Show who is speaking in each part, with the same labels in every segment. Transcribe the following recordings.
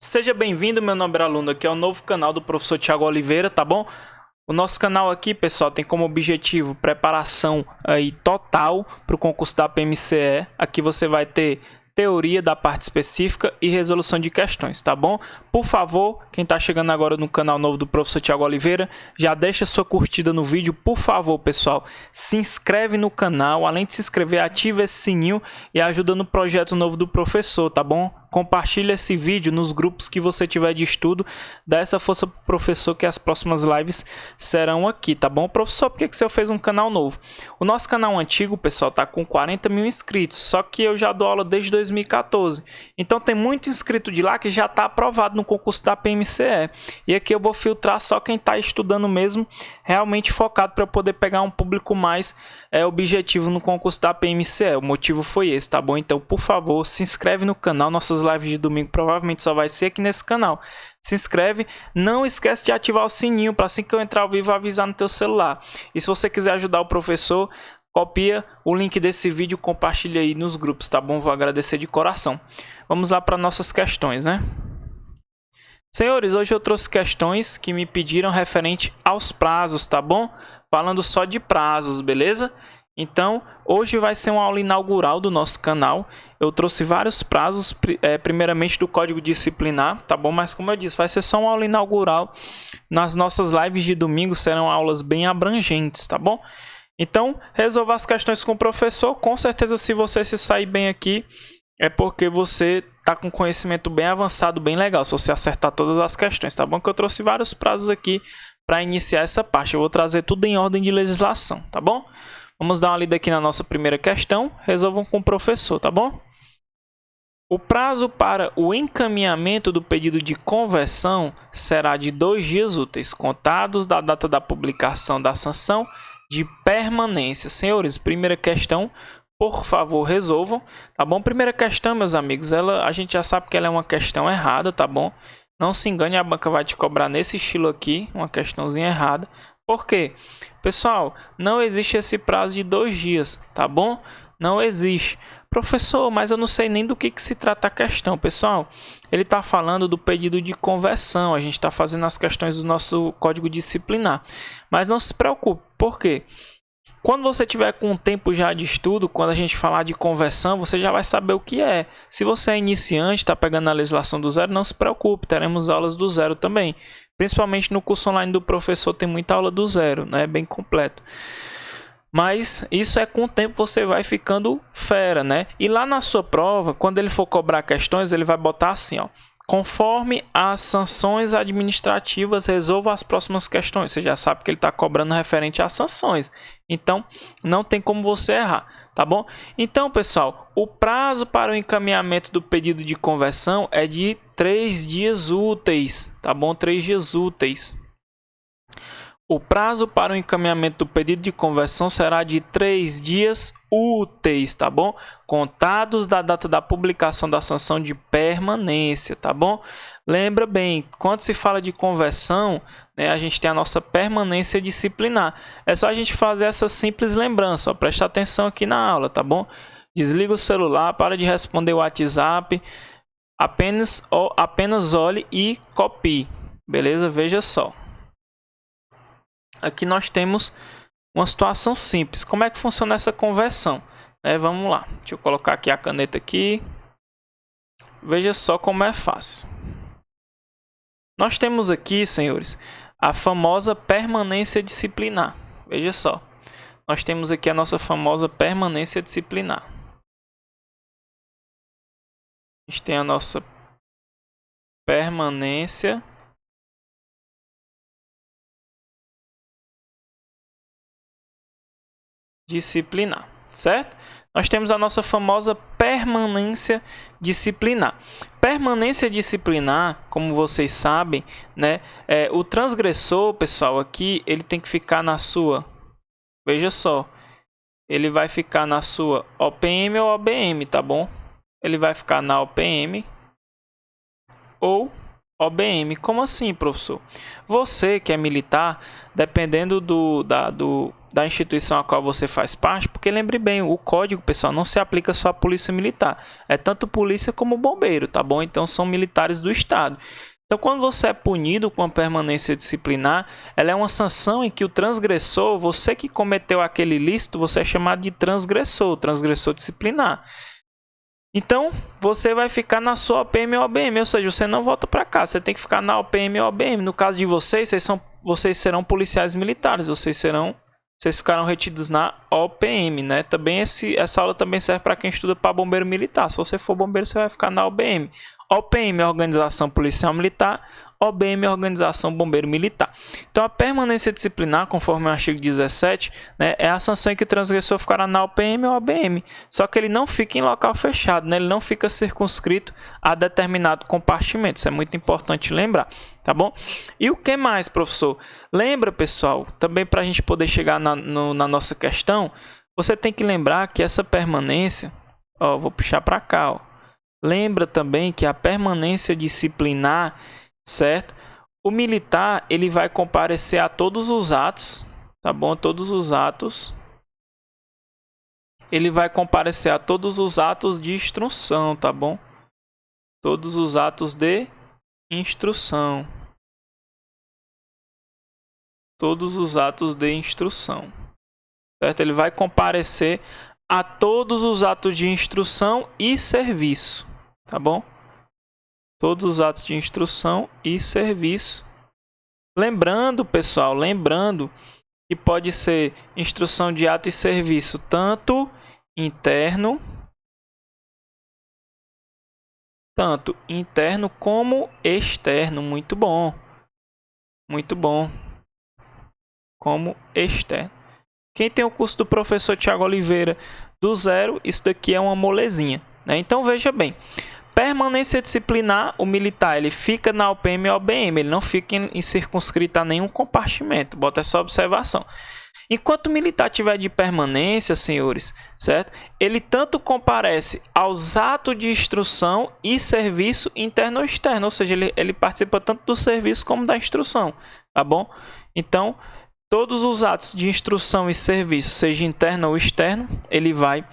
Speaker 1: Seja bem-vindo, meu nobre aluno, aqui é o novo canal do professor Thiago Oliveira, tá bom? O nosso canal aqui, pessoal, tem como objetivo preparação aí total para o concurso da PMCE. Aqui você vai ter teoria da parte específica e resolução de questões, tá bom? Por favor, quem está chegando agora no canal novo do professor Thiago Oliveira, já deixa sua curtida no vídeo, por favor, pessoal. Se inscreve no canal, além de se inscrever, ativa esse sininho e ajuda no projeto novo do professor, tá bom? Compartilhe esse vídeo nos grupos que você tiver de estudo. Dá essa força pro professor que as próximas lives serão aqui, tá bom? Professor, por que o senhor fez um canal novo? O nosso canal antigo, pessoal, tá com 40 mil inscritos. Só que eu já dou aula desde 2014. Então tem muito inscrito de lá que já está aprovado no concurso da PMCE. E aqui eu vou filtrar só quem está estudando mesmo, realmente focado, para eu poder pegar um público mais objetivo no concurso da PMCE. O motivo foi esse, tá bom? Então, por favor, se inscreve no canal. Nossas lives de domingo provavelmente só vai ser aqui nesse canal. Se inscreve, não esquece de ativar o sininho para assim que eu entrar ao vivo avisar no teu celular. E se você quiser ajudar o professor, copia o link desse vídeo, compartilha aí nos grupos, tá bom? Vou agradecer de coração. Vamos lá para nossas questões, né? Senhores, hoje eu trouxe questões que me pediram referente aos prazos, tá bom? Falando só de prazos, beleza? Então, hoje vai ser uma aula inaugural do nosso canal. Eu trouxe vários prazos, primeiramente do Código Disciplinar, tá bom? Mas como eu disse, vai ser só uma aula inaugural. Nas nossas lives de domingo serão aulas bem abrangentes, tá bom? Então, resolva as questões com o professor. Com certeza, se você se sair bem aqui, é porque você está com conhecimento bem avançado, bem legal, se você acertar todas as questões, tá bom? Que eu trouxe vários prazos aqui para iniciar essa parte. Eu vou trazer tudo em ordem de legislação, tá bom? Vamos dar uma lida aqui na nossa primeira questão. Resolvam com o professor, tá bom? O prazo para o encaminhamento do pedido de conversão será de 2 dias úteis, contados da data da publicação da sanção de permanência. Senhores, primeira questão, por favor, resolvam, tá bom? Primeira questão, meus amigos, a gente já sabe que ela é uma questão errada, tá bom? Não se engane, a banca vai te cobrar nesse estilo aqui, uma questãozinha errada. Por quê? Pessoal, não existe esse prazo de 2 dias, tá bom? Não existe. Professor, mas eu não sei nem do que se trata a questão. Pessoal, ele está falando do pedido de conversão. A gente está fazendo as questões do nosso código disciplinar. Mas não se preocupe. Por quê? Quando você tiver com um tempo já de estudo, quando a gente falar de conversão, você já vai saber o que é. Se você é iniciante, está pegando a legislação do zero, não se preocupe, teremos aulas do zero também. Principalmente no curso online do professor tem muita aula do zero, né? Bem completo. Mas isso é com o tempo você vai ficando fera, né? E lá na sua prova, quando ele for cobrar questões, ele vai botar assim, ó. Conforme as sanções administrativas, resolva as próximas questões. Você já sabe que ele está cobrando referente às sanções. Então, não tem como você errar, tá bom? Então, pessoal, o prazo para o encaminhamento do pedido de conversão é de 3 dias úteis, tá bom? 3 dias úteis. O prazo para o encaminhamento do pedido de conversão será de 3 dias úteis, tá bom? Contados da data da publicação da sanção de permanência, tá bom? Lembra bem, quando se fala de conversão, né, a gente tem a nossa permanência disciplinar. É só a gente fazer essa simples lembrança, ó, presta atenção aqui na aula, tá bom? Desliga o celular, para de responder o WhatsApp, apenas olhe e copie, beleza? Veja só. Aqui nós temos uma situação simples. Como é que funciona essa conversão? Vamos lá. Deixa eu colocar aqui a caneta aqui. Veja só como é fácil. Nós temos aqui, senhores, a famosa permanência disciplinar. Veja só. Nós temos aqui a nossa famosa permanência disciplinar. A gente tem a nossa permanência disciplinar, certo? Nós temos a nossa famosa permanência disciplinar. Permanência disciplinar, como vocês sabem, né? O transgressor, pessoal, aqui ele tem que ficar na sua. Veja só, ele vai ficar na sua OPM ou OBM, tá bom? Ele vai ficar na OPM ou OBM. Como assim, professor? Você que é militar, dependendo da instituição a qual você faz parte, porque lembre bem, o código, pessoal, não se aplica só à polícia militar. É tanto polícia como bombeiro, tá bom? Então são militares do estado. Então, quando você é punido com a permanência disciplinar, ela é uma sanção em que o transgressor, você que cometeu aquele ilícito, você é chamado de transgressor disciplinar. Então, você vai ficar na sua OPM ou OBM, ou seja, você não volta para cá, você tem que ficar na OPM ou OBM. No caso de vocês, vocês serão policiais militares, vocês ficarão retidos na OPM, né? Também essa aula também serve para quem estuda para bombeiro militar. Se você for bombeiro, você vai ficar na OBM. OPM é Organização Policial Militar, OBM é Organização Bombeiro Militar. Então, a permanência disciplinar, conforme o artigo 17, né, é a sanção em que o transgressor ficará na OPM ou OBM. Só que ele não fica em local fechado, né? Ele não fica circunscrito a determinado compartimento. Isso é muito importante lembrar, tá bom? E o que mais, professor? Lembra, pessoal, também para a gente poder chegar na nossa questão, você tem que lembrar que essa permanência, ó, vou puxar para cá, ó. Lembra também que a permanência disciplinar, certo? O militar, ele vai comparecer a todos os atos, tá bom? Todos os atos. Ele vai comparecer a todos os atos de instrução, tá bom? Todos os atos de instrução. Todos os atos de instrução, certo? Ele vai comparecer a todos os atos de instrução e serviço, tá bom? Todos os atos de instrução e serviço. Lembrando, pessoal, que pode ser instrução de ato e serviço tanto interno como externo. Muito bom. Como externo. Quem tem o curso do professor Tiago Oliveira do zero, isso daqui é uma molezinha, né? Então veja bem, permanência disciplinar, o militar ele fica na OPM e OBM, ele não fica circunscrito a nenhum compartimento, bota essa observação. Enquanto o militar tiver de permanência, senhores, certo? Ele tanto comparece aos atos de instrução e serviço interno ou externo, ou seja, ele participa tanto do serviço como da instrução, tá bom? Então, todos os atos de instrução e serviço, seja interno ou externo, ele vai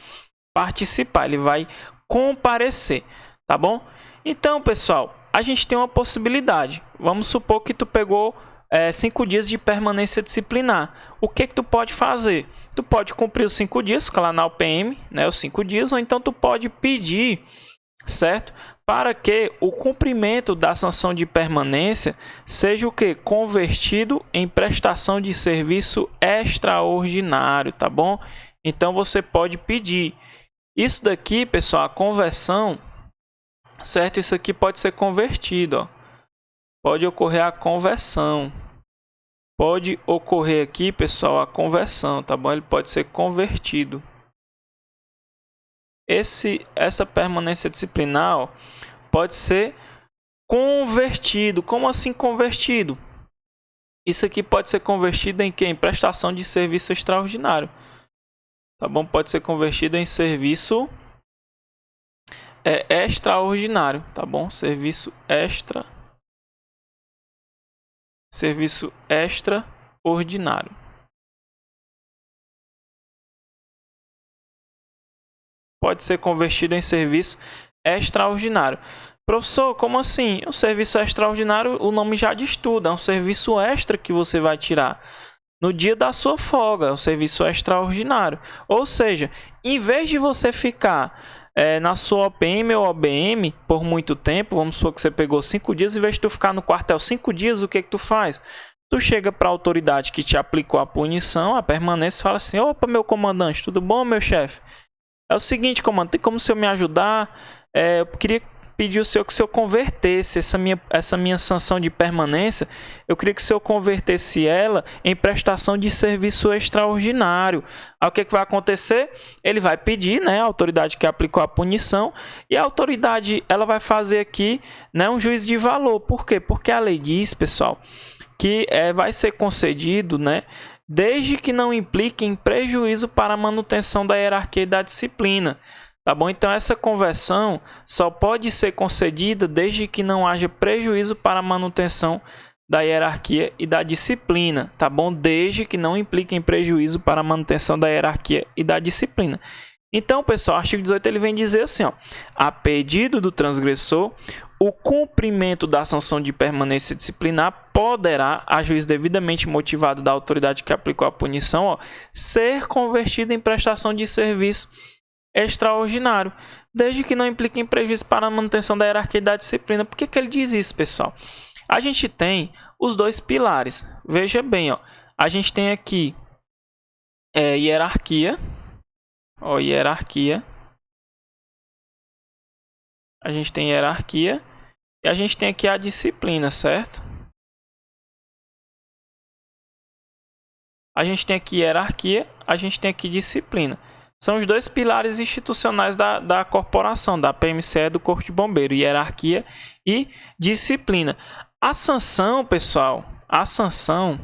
Speaker 1: participar, ele vai comparecer, tá bom? Então, pessoal, a gente tem uma possibilidade. Vamos supor que tu pegou 5 dias de permanência disciplinar. O que tu pode fazer? Tu pode cumprir os 5 dias, ficar lá na UPM, né, os 5 dias, ou então tu pode pedir, certo? Para que o cumprimento da sanção de permanência seja o que? Convertido em prestação de serviço extraordinário, tá bom? Então você pode pedir. Isso daqui, pessoal, a conversão, certo? Isso aqui pode ser convertido, ó. Pode ocorrer a conversão. Pode ocorrer aqui, pessoal, a conversão, tá bom? Ele pode ser convertido. Essa permanência disciplinar, ó, pode ser convertido. Como assim convertido? Isso aqui pode ser convertido em quê? Em prestação de serviço extraordinário. Tá bom? Pode ser convertido em serviço extraordinário, tá bom? Serviço extraordinário. Pode ser convertido em serviço extraordinário. Professor, como assim? O serviço extraordinário, o nome já diz tudo, é um serviço extra que você vai tirar no dia da sua folga, é um serviço extraordinário. Ou seja, em vez de você ficar na sua OPM ou OBM por muito tempo, vamos supor que você pegou 5 dias, em vez de tu ficar no quartel 5 dias, o que tu faz? Tu chega para a autoridade que te aplicou a punição, a permanência, e fala assim: opa, meu comandante, tudo bom, meu chefe? É o seguinte, comandante, tem como o senhor me ajudar? Eu queria pedir ao senhor que o senhor convertesse essa minha sanção de permanência. Eu queria que o senhor convertesse ela em prestação de serviço extraordinário. Aí o que vai acontecer? Ele vai pedir, né, a autoridade que aplicou a punição, e a autoridade ela vai fazer aqui, né, um juízo de valor. Por quê? Porque a lei diz, pessoal, que vai ser concedido, né, desde que não implique em prejuízo para a manutenção da hierarquia e da disciplina. Tá bom? Então essa conversão só pode ser concedida desde que não haja prejuízo para a manutenção da hierarquia e da disciplina, tá bom? Desde que não implique em prejuízo para a manutenção da hierarquia e da disciplina. Então, pessoal, o artigo 18 ele vem dizer assim, ó, a pedido do transgressor, o cumprimento da sanção de permanência disciplinar poderá, a juiz devidamente motivado da autoridade que aplicou a punição, ó, ser convertido em prestação de serviço extraordinário, desde que não implique em prejuízo para a manutenção da hierarquia e da disciplina. Por que ele diz isso, pessoal? A gente tem os dois pilares. Veja bem, ó, a gente tem aqui hierarquia. Ó, hierarquia. A gente tem hierarquia e a gente tem aqui a disciplina, certo? A gente tem aqui hierarquia, a gente tem aqui disciplina. São os dois pilares institucionais da corporação, da PMCE, do Corpo de Bombeiro, hierarquia e disciplina. A sanção, pessoal, a sanção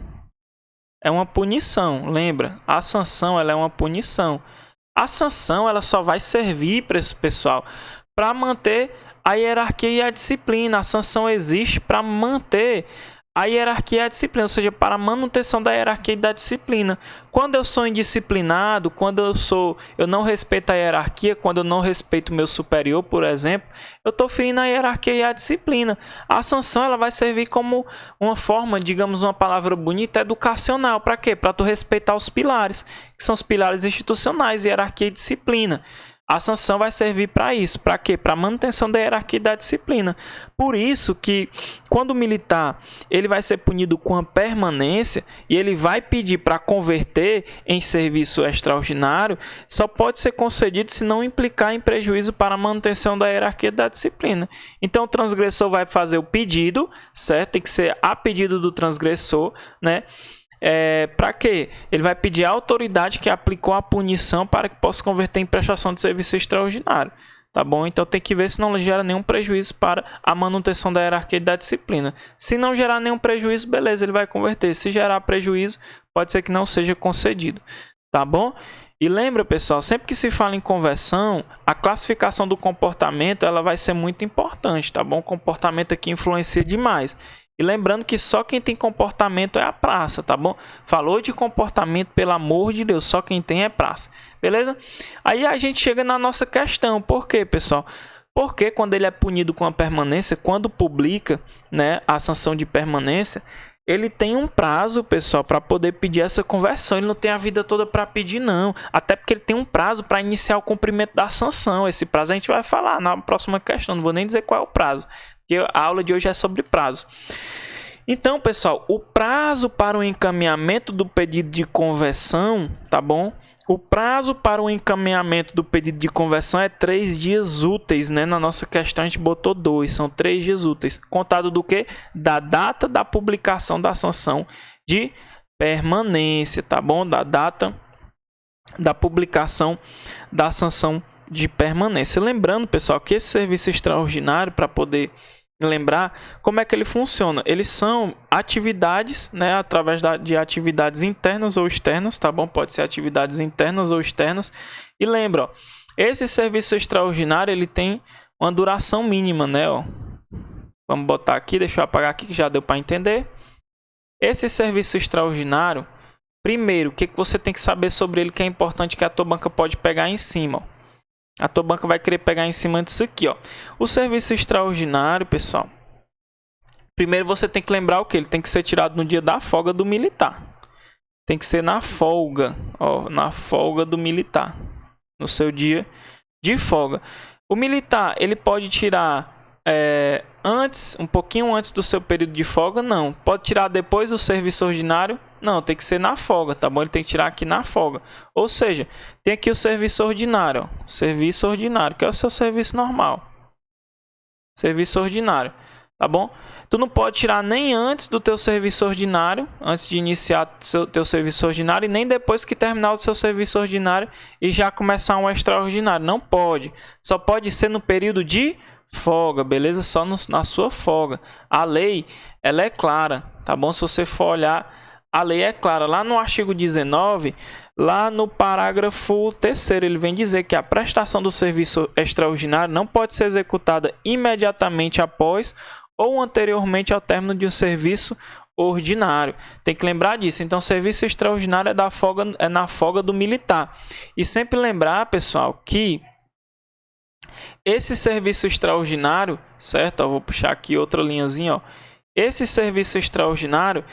Speaker 1: é uma punição, lembra? A sanção ela é uma punição. A sanção ela só vai servir, pessoal, para manter a hierarquia e a disciplina. A sanção existe para manter a hierarquia e a disciplina, ou seja, para a manutenção da hierarquia e da disciplina. Quando eu sou indisciplinado, quando eu não respeito a hierarquia, quando eu não respeito o meu superior, por exemplo, eu estou ferindo a hierarquia e a disciplina. A sanção ela vai servir como uma forma, digamos, uma palavra bonita, educacional. Para quê? Para tu respeitar os pilares, que são os pilares institucionais, hierarquia e disciplina. A sanção vai servir para isso. Para quê? Para a manutenção da hierarquia e da disciplina. Por isso que quando o militar ele vai ser punido com a permanência e ele vai pedir para converter em serviço extraordinário, só pode ser concedido se não implicar em prejuízo para a manutenção da hierarquia e da disciplina. Então o transgressor vai fazer o pedido, certo? Tem que ser a pedido do transgressor, né? Para quê? Ele vai pedir à autoridade que aplicou a punição para que possa converter em prestação de serviço extraordinário, tá bom? Então tem que ver se não gera nenhum prejuízo para a manutenção da hierarquia e da disciplina. Se não gerar nenhum prejuízo, beleza, ele vai converter. Se gerar prejuízo, pode ser que não seja concedido, tá bom? E lembra, pessoal, sempre que se fala em conversão, a classificação do comportamento ela vai ser muito importante, tá bom? O comportamento aqui influencia demais. E lembrando que só quem tem comportamento é a praça, tá bom? Falou de comportamento, pelo amor de Deus, só quem tem é praça, beleza? Aí a gente chega na nossa questão. Por quê, pessoal? Porque quando ele é punido com a permanência, quando publica, né, a sanção de permanência, ele tem um prazo, pessoal, para poder pedir essa conversão. Ele não tem a vida toda para pedir, não. Até porque ele tem um prazo para iniciar o cumprimento da sanção. Esse prazo a gente vai falar na próxima questão. Não vou nem dizer qual é o prazo, porque a aula de hoje é sobre prazo. Então, pessoal, o prazo para o encaminhamento do pedido de conversão, tá bom? O prazo para o encaminhamento do pedido de conversão é 3 dias úteis, né? Na nossa questão a gente botou 2, são 3 dias úteis. Contado do quê? Da data da publicação da sanção de permanência, tá bom? Da data da publicação da sanção de permanência. Lembrando, pessoal, que esse serviço extraordinário, para poder lembrar como é que ele funciona, eles são atividades, né, através de atividades internas ou externas, tá bom? Pode ser atividades internas ou externas. E lembra, ó, esse serviço extraordinário ele tem uma duração mínima, né? Ó. Vamos botar aqui, deixa eu apagar aqui que já deu para entender. Esse serviço extraordinário, primeiro, o que você tem que saber sobre ele que é importante que a tua banca pode pegar em cima, ó. A tua banca vai querer pegar em cima disso aqui, ó. O serviço extraordinário, pessoal. Primeiro você tem que lembrar o que? Ele tem que ser tirado no dia da folga do militar. Tem que ser na folga, ó, na folga do militar. No seu dia de folga. O militar, ele pode tirar antes, um pouquinho antes do seu período de folga? Não. Pode tirar depois do serviço ordinário? Não, tem que ser na folga, tá bom? Ele tem que tirar aqui na folga. Ou seja, tem aqui o serviço ordinário, ó. Serviço ordinário, que é o seu serviço normal. Serviço ordinário, tá bom? Tu não pode tirar nem antes do teu serviço ordinário, antes de iniciar teu serviço ordinário, e nem depois que terminar o seu serviço ordinário e já começar um extraordinário. Não pode. Só pode ser no período de folga, beleza? Só na sua folga. A lei, ela é clara, tá bom? Se você for olhar a lei é clara. Lá no artigo 19, lá no parágrafo 3º, ele vem dizer que a prestação do serviço extraordinário não pode ser executada imediatamente após ou anteriormente ao término de um serviço ordinário. Tem que lembrar disso. Então, serviço extraordinário é na folga do militar. E sempre lembrar, pessoal, que esse serviço extraordinário, certo? Eu vou puxar aqui outra linhazinha, ó. Esse serviço extraordinário,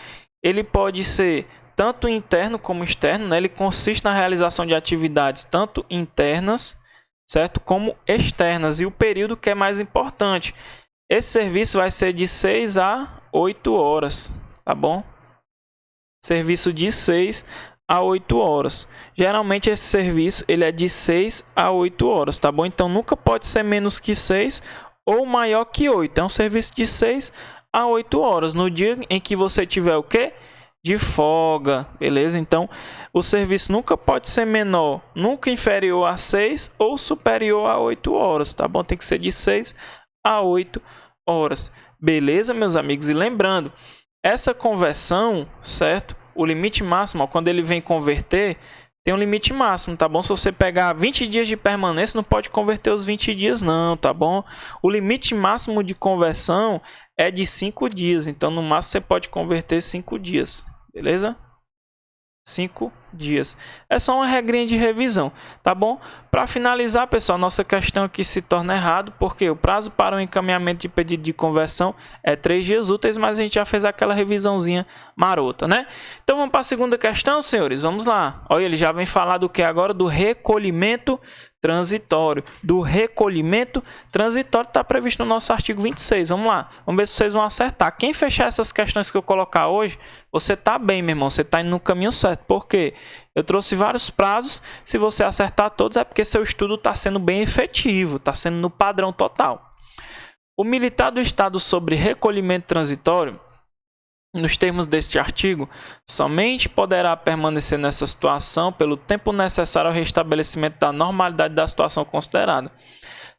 Speaker 1: ele pode ser tanto interno como externo, né? Ele consiste na realização de atividades tanto internas, certo? Como externas. E o período que é mais importante. Esse serviço vai ser de 6 a 8 horas, tá bom? Serviço de 6 a 8 horas. Geralmente esse serviço ele é de 6 a 8 horas, tá bom? Então nunca pode ser menos que 6 ou maior que 8. É um serviço de 6 a 8 horas. No dia em que você tiver o quê? De folga, beleza? Então o serviço nunca pode ser menor, nunca inferior a 6 ou superior a 8 horas, tá bom? Tem que ser de 6 a 8 horas. Beleza, meus amigos? E lembrando, essa conversão, certo? O limite máximo, ó, quando ele vem converter, tem um limite máximo, tá bom? Se você pegar 20 dias de permanência, não pode converter os 20 dias não, tá bom? O limite máximo de conversão é de 5 dias, então no máximo você pode converter 5 dias, beleza? 5 dias. É só uma regrinha de revisão, tá bom? Para finalizar, pessoal, nossa questão aqui se torna errado, porque o prazo para o encaminhamento de pedido de conversão é 3 dias úteis, mas a gente já fez aquela revisãozinha marota, né? Então vamos para a segunda questão, senhores. Vamos lá. Olha, ele já vem falar do que agora? Do recolhimento transitório. Do recolhimento transitório está previsto no nosso artigo 26. Vamos lá. Vamos ver se vocês vão acertar. Quem fechar essas questões que eu colocar hoje, você tá bem, meu irmão. Você tá indo no caminho certo. Por quê? Eu trouxe vários prazos. Se você acertar todos, é porque seu estudo está sendo bem efetivo. Está sendo no padrão total. O militar do Estado sobre recolhimento transitório, nos termos deste artigo, somente poderá permanecer nessa situação pelo tempo necessário ao restabelecimento da normalidade da situação considerada,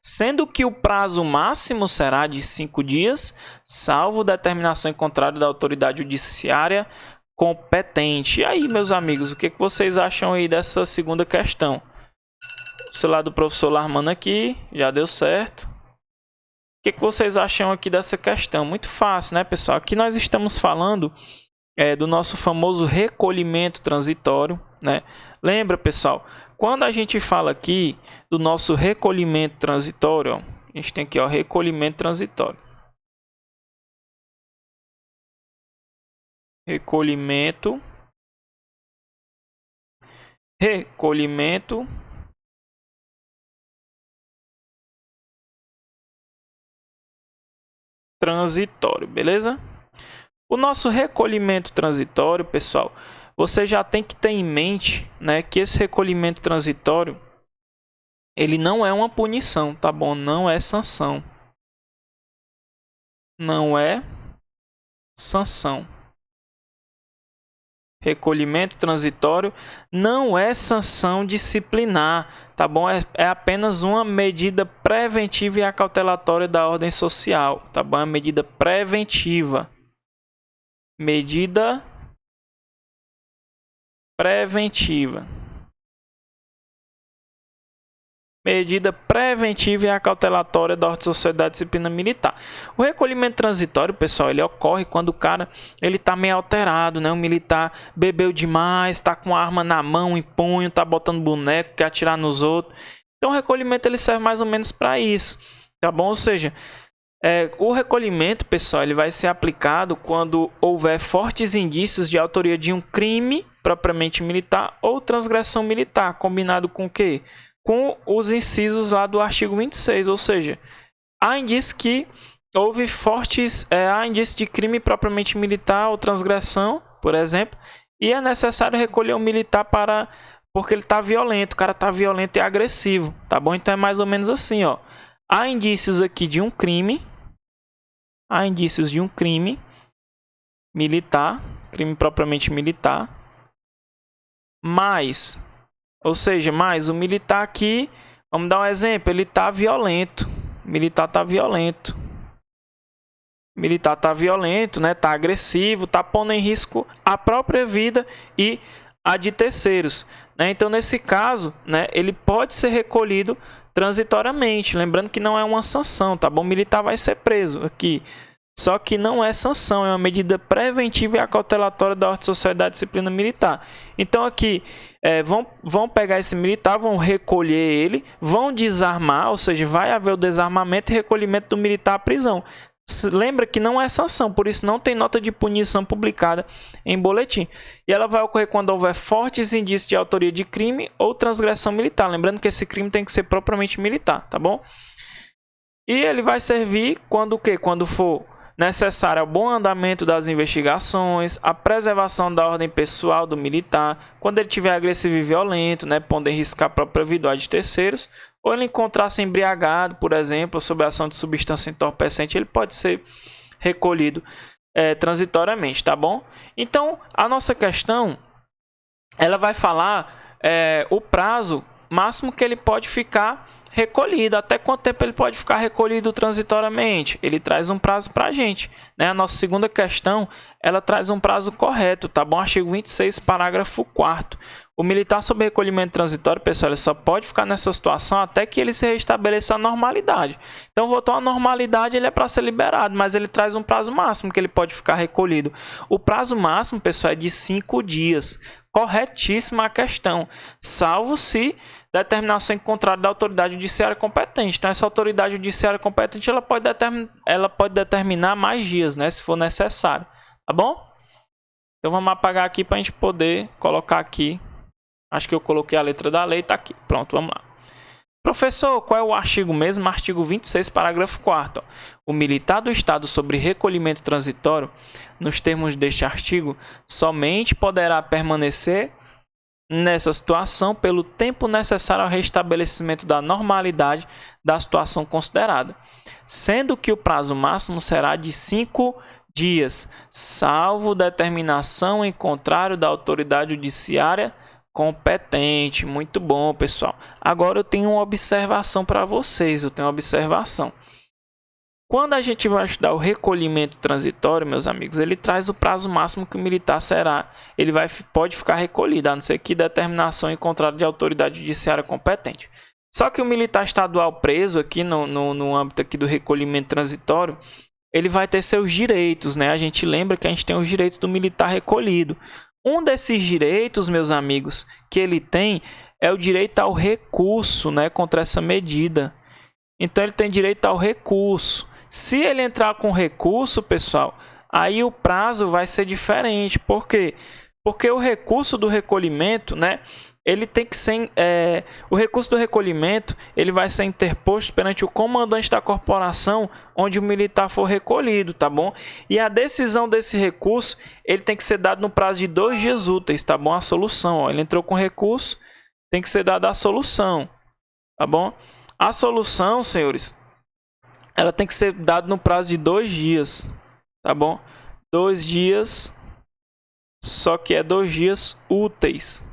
Speaker 1: sendo que o prazo máximo será de 5 dias, salvo determinação em contrário da autoridade judiciária competente. E aí, meus amigos, o que vocês acham aí dessa segunda questão? O celular do professor Larmano aqui, já deu certo. O que vocês acham aqui dessa questão? Muito fácil, né, pessoal? Aqui nós estamos falando do nosso famoso recolhimento transitório, né? Lembra, pessoal, quando a gente fala aqui do nosso recolhimento transitório, ó, a gente tem aqui, ó, recolhimento transitório. Recolhimento transitório, beleza? O nosso recolhimento transitório, pessoal, você já tem que ter em mente, né, que esse recolhimento transitório, ele não é uma punição, tá bom? Não é sanção. Não é sanção. Recolhimento transitório não é sanção disciplinar, tá bom? É apenas uma medida preventiva e acautelatória da ordem social, tá bom? É uma medida preventiva. Medida preventiva. Medida preventiva e acautelatória da ordem social da disciplina militar. O recolhimento transitório, pessoal, ele ocorre quando o cara ele tá meio alterado, né? O militar bebeu demais, tá com a arma na mão, em punho, tá botando boneco, quer atirar nos outros. Então o recolhimento ele serve mais ou menos para isso, tá bom? Ou seja, o recolhimento, pessoal, ele vai ser aplicado quando houver fortes indícios de autoria de um crime propriamente militar ou transgressão militar, combinado com o quê? Com os incisos lá do artigo 26, ou seja, há indícios que houve há indícios de crime propriamente militar ou transgressão, por exemplo, e é necessário recolher o militar porque ele está violento, o cara está violento e agressivo, tá bom? Então é mais ou menos assim, ó. Há indícios aqui de um crime, militar, crime propriamente militar, mas o militar aqui, vamos dar um exemplo, ele está violento. O militar está violento. militar está violento, né? Está agressivo, está pondo em risco a própria vida e a de terceiros, né? Então, nesse caso, né, ele pode ser recolhido transitoriamente. Lembrando que não é uma sanção, tá bom? O militar vai ser preso aqui. Só que não é sanção, é uma medida preventiva e acautelatória da ordem social e da disciplina militar. Então aqui vão pegar esse militar, vão recolher ele, vão desarmar, ou seja, vai haver o desarmamento e recolhimento do militar à prisão. Lembra que não é sanção, por isso não tem nota de punição publicada em boletim. E ela vai ocorrer quando houver fortes indícios de autoria de crime ou transgressão militar. Lembrando que esse crime tem que ser propriamente militar, tá bom? E ele vai servir quando o quê? Quando for necessário ao bom andamento das investigações, a preservação da ordem pessoal do militar, quando ele estiver agressivo e violento, né, poder riscar a própria vida de terceiros, ou ele encontrar-se embriagado, por exemplo, sob a ação de substância entorpecente, ele pode ser recolhido transitoriamente, tá bom? Então, a nossa questão, ela vai falar o prazo máximo que ele pode ficar recolhido, até quanto tempo ele pode ficar recolhido transitoriamente. Ele traz um prazo para a gente, né? A nossa segunda questão, ela traz um prazo correto, tá bom? Artigo 26, parágrafo 4º. O militar sob recolhimento transitório, pessoal, ele só pode ficar nessa situação até que ele se restabeleça a normalidade. Então, voltou à normalidade, ele é para ser liberado, mas ele traz um prazo máximo que ele pode ficar recolhido. O prazo máximo, pessoal, é de 5 dias. Corretíssima a questão, salvo se determinação em contrário da autoridade judiciária competente. Então, essa autoridade judiciária competente ela pode determinar mais dias, né, se for necessário. Tá bom? Então, vamos apagar aqui para a gente poder colocar aqui. Acho que eu coloquei a letra da lei, tá aqui. Pronto, vamos lá. Professor, qual é o artigo mesmo? Artigo 26, parágrafo 4º. O militar do Estado sobre recolhimento transitório, nos termos deste artigo, somente poderá permanecer nessa situação pelo tempo necessário ao restabelecimento da normalidade da situação considerada, sendo que o prazo máximo será de 5 dias, salvo determinação em contrário da autoridade judiciária competente. Muito bom, pessoal. Agora eu tenho uma observação para vocês. Quando a gente vai estudar o recolhimento transitório, meus amigos, ele traz o prazo máximo que o militar pode ficar recolhido, a não ser que determinação em contrário de autoridade judiciária competente. Só que o militar estadual preso aqui no âmbito aqui do recolhimento transitório, ele vai ter seus direitos, né? A gente lembra que a gente tem os direitos do militar recolhido. Um desses direitos, meus amigos, que ele tem é o direito ao recurso, né, contra essa medida. Então ele tem direito ao recurso. Se ele entrar com recurso, pessoal, aí o prazo vai ser diferente. Por quê? Porque o recurso do recolhimento, né, ele tem que ser, o recurso do recolhimento, ele vai ser interposto perante o comandante da corporação onde o militar for recolhido, tá bom? E a decisão desse recurso, ele tem que ser dado no prazo de 2 dias úteis, tá bom? A solução, ó, ele entrou com recurso, tem que ser dada a solução, tá bom? A solução, senhores, ela tem que ser dada no prazo de 2 dias, tá bom? 2 dias, só que é 2 dias úteis.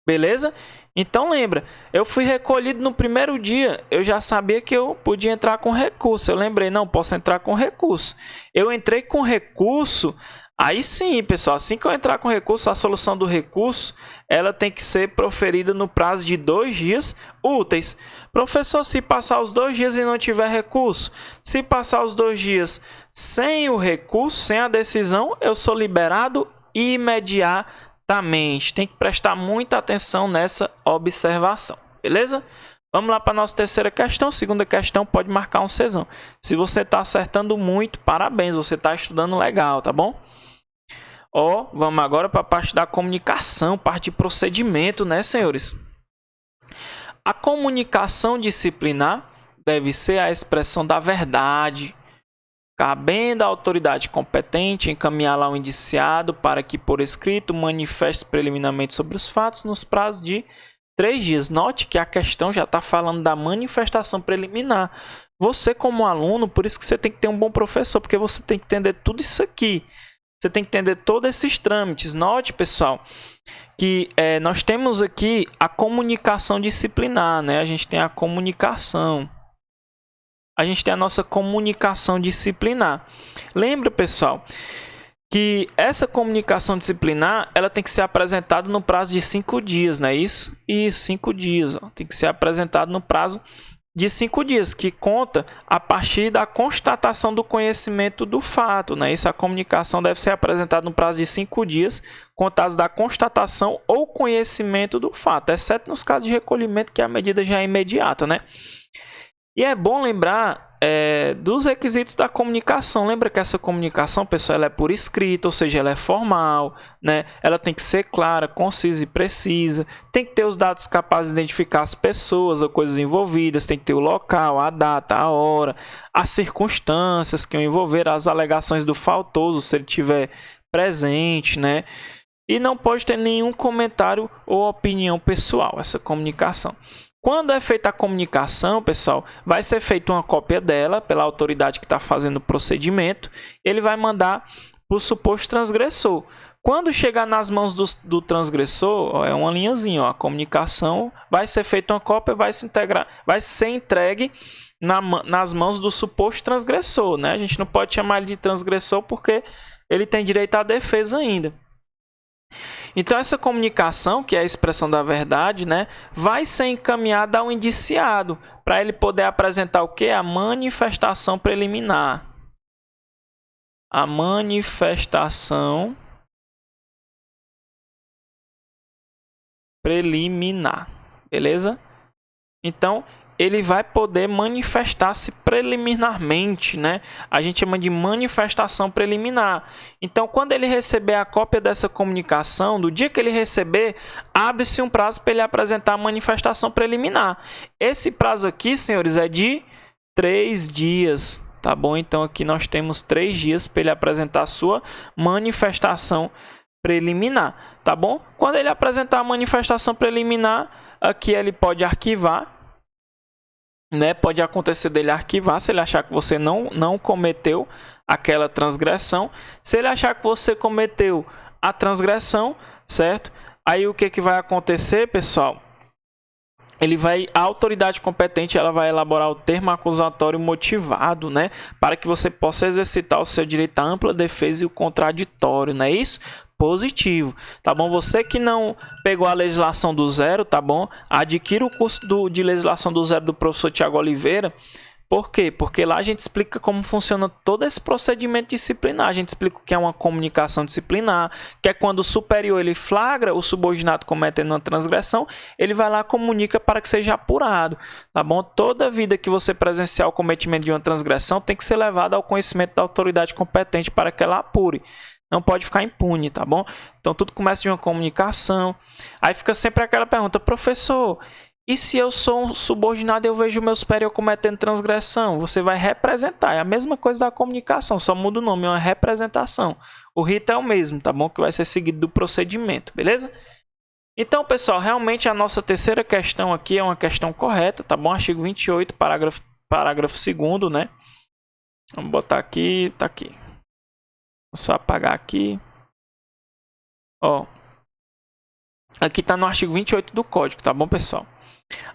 Speaker 1: Beleza? Então lembra, eu fui recolhido no primeiro dia, eu já sabia que eu podia entrar com recurso. Eu lembrei, não, posso entrar com recurso. Eu entrei com recurso, aí sim, pessoal, assim que eu entrar com recurso, a solução do recurso, ela tem que ser proferida no prazo de 2 dias úteis. Professor, se passar os 2 dias e não tiver recurso, se passar os 2 dias sem o recurso, sem a decisão, eu sou liberado imediatamente. Tem que prestar muita atenção nessa observação, beleza? Vamos lá para a nossa terceira questão. Segunda questão, pode marcar um Czão. Se você está acertando muito, parabéns, você está estudando legal, tá bom? Vamos agora para a parte da comunicação, parte de procedimento, né, senhores? A comunicação disciplinar deve ser a expressão da verdade, cabendo à autoridade competente encaminhar lá o indiciado para que, por escrito, manifeste preliminarmente sobre os fatos nos prazos de 3 dias. Note que a questão já está falando da manifestação preliminar. Você, como aluno, por isso que você tem que ter um bom professor, porque você tem que entender tudo isso aqui. Você tem que entender todos esses trâmites. Note, pessoal, que nós temos aqui a comunicação disciplinar, né? A gente tem a comunicação. a gente tem a nossa comunicação disciplinar. Lembra, pessoal, que essa comunicação disciplinar, ela tem que ser apresentada no prazo de 5 dias, não é isso? Isso, 5 dias. Ó. Tem que ser apresentado no prazo de 5 dias, que conta a partir da constatação do conhecimento do fato, né? Isso, a comunicação deve ser apresentada no prazo de 5 dias, contados da constatação ou conhecimento do fato, exceto nos casos de recolhimento, que a medida já é imediata, né? E é bom lembrar dos requisitos da comunicação. Lembra que essa comunicação, pessoal, ela é por escrito, ou seja, ela é formal, né? Ela tem que ser clara, concisa e precisa. Tem que ter os dados capazes de identificar as pessoas ou coisas envolvidas. Tem que ter o local, a data, a hora, as circunstâncias que o envolveram, as alegações do faltoso, se ele estiver presente, né? E não pode ter nenhum comentário ou opinião pessoal, essa comunicação. Quando é feita a comunicação, pessoal, vai ser feita uma cópia dela pela autoridade que está fazendo o procedimento. Ele vai mandar para o suposto transgressor. Quando chegar nas mãos do transgressor, ó, é uma linhazinha, ó, a comunicação vai ser feita uma cópia, vai ser entregue nas mãos do suposto transgressor, né? A gente não pode chamar ele de transgressor porque ele tem direito à defesa ainda. Então essa comunicação, que é a expressão da verdade, né, vai ser encaminhada ao indiciado para ele poder apresentar o que? A manifestação preliminar. A manifestação preliminar, beleza? Então ele vai poder manifestar-se preliminarmente, né? A gente chama de manifestação preliminar. Então, quando ele receber a cópia dessa comunicação, do dia que ele receber, abre-se um prazo para ele apresentar a manifestação preliminar. Esse prazo aqui, senhores, é de 3 dias, tá bom? Então, aqui nós temos 3 dias para ele apresentar a sua manifestação preliminar, tá bom? Quando ele apresentar a manifestação preliminar, aqui ele pode arquivar, né? Pode acontecer dele arquivar se ele achar que você não cometeu aquela transgressão. Se ele achar que você cometeu a transgressão, certo? Aí o que vai acontecer, pessoal? A autoridade competente, ela vai elaborar o termo acusatório motivado, né? Para que você possa exercitar o seu direito à ampla defesa e o contraditório, não é isso? Positivo, tá bom? Você que não pegou a legislação do zero, tá bom? Adquira o curso de legislação do zero do professor Tiago Oliveira. Por quê? Porque lá a gente explica como funciona todo esse procedimento disciplinar. A gente explica o que é uma comunicação disciplinar, que é quando o superior ele flagra o subordinado cometendo uma transgressão, ele vai lá e comunica para que seja apurado, tá bom? Toda vida que você presenciar o cometimento de uma transgressão tem que ser levada ao conhecimento da autoridade competente para que ela apure. Não pode ficar impune, tá bom? Então tudo começa de uma comunicação. Aí fica sempre aquela pergunta: professor, e se eu sou um subordinado e eu vejo o meu superior cometendo transgressão? Você vai representar. É a mesma coisa da comunicação, só muda o nome, é uma representação. O rito é o mesmo, tá bom? Que vai ser seguido do procedimento, beleza? Então, pessoal, realmente a nossa terceira questão aqui é uma questão correta, tá bom? Artigo 28, parágrafo 2º, né? Vamos botar aqui, tá aqui. Vou só apagar aqui. Ó. Aqui está no artigo 28 do Código, tá bom, pessoal?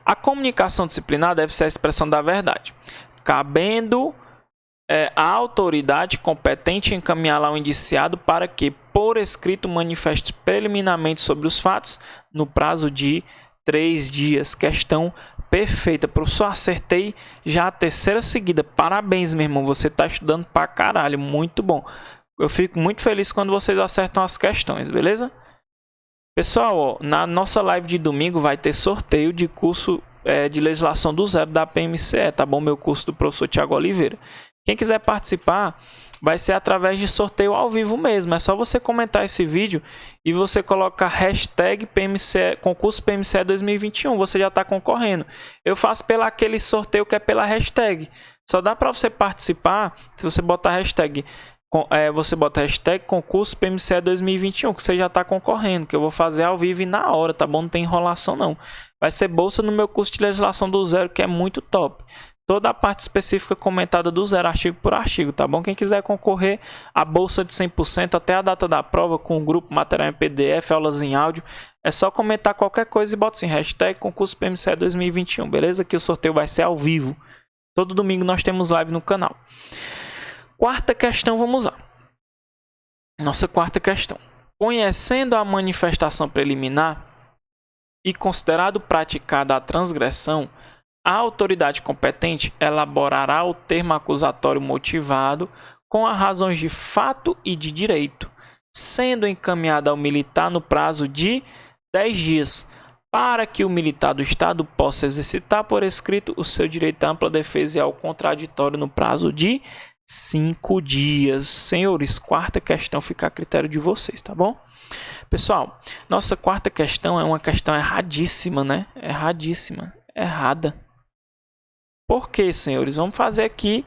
Speaker 1: A comunicação disciplinar deve ser a expressão da verdade, cabendo a autoridade competente encaminhá-la ao indiciado para que, por escrito, manifeste preliminarmente sobre os fatos no prazo de 3 dias. Questão perfeita. Professor, acertei já a terceira seguida. Parabéns, meu irmão. Você está estudando pra caralho. Muito bom. Eu fico muito feliz quando vocês acertam as questões, beleza? Pessoal, ó, na nossa live de domingo vai ter sorteio de curso de legislação do zero da PMCE, tá bom? Meu curso do professor Tiago Oliveira. Quem quiser participar, vai ser através de sorteio ao vivo mesmo. É só você comentar esse vídeo e você colocar hashtag PMCE, concurso PMCE 2021. Você já está concorrendo. Eu faço pela aquele sorteio que é pela hashtag. Só dá para você participar se você botar hashtag. Você bota hashtag concurso PMCE 2021, que você já está concorrendo, que eu vou fazer ao vivo e na hora, tá bom? Não tem enrolação não. Vai ser bolsa no meu curso de legislação do zero, que é muito top. Toda a parte específica comentada do zero, artigo por artigo, tá bom? Quem quiser concorrer à bolsa de 100% até a data da prova, com o grupo, material em PDF, aulas em áudio, é só comentar qualquer coisa e bota assim, hashtag concurso PMCE 2021, beleza? Que o sorteio vai ser ao vivo. Todo domingo nós temos live no canal. Quarta questão, vamos lá. Nossa quarta questão. Conhecendo a manifestação preliminar e considerado praticada a transgressão, a autoridade competente elaborará o termo acusatório motivado com as razões de fato e de direito, sendo encaminhada ao militar no prazo de 10 dias, para que o militar do Estado possa exercitar por escrito o seu direito à ampla defesa e ao contraditório no prazo de 5 dias. Senhores, quarta questão fica a critério de vocês, tá bom? Pessoal, nossa quarta questão é uma questão erradíssima, né? Erradíssima, errada. Por quê, senhores? Vamos fazer aqui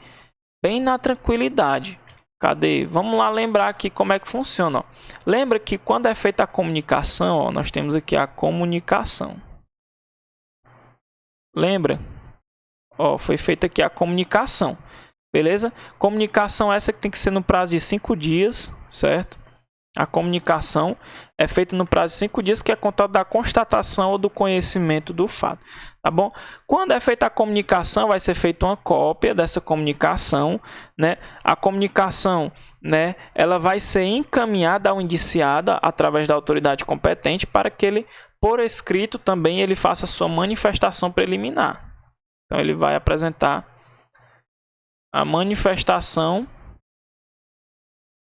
Speaker 1: bem na tranquilidade. Cadê? Vamos lá lembrar aqui como é que funciona. Ó. Lembra que quando é feita a comunicação, ó, nós temos aqui a comunicação. Lembra? Ó, foi feita aqui a comunicação. Beleza? Comunicação essa que tem que ser no prazo de 5 dias, certo? A comunicação é feita no prazo de 5 dias, que é contado da constatação ou do conhecimento do fato, tá bom? Quando é feita a comunicação, vai ser feita uma cópia dessa comunicação, né? A comunicação, né, ela vai ser encaminhada ao indiciado através da autoridade competente para que ele, por escrito, também ele faça a sua manifestação preliminar. Então, ele vai apresentar a manifestação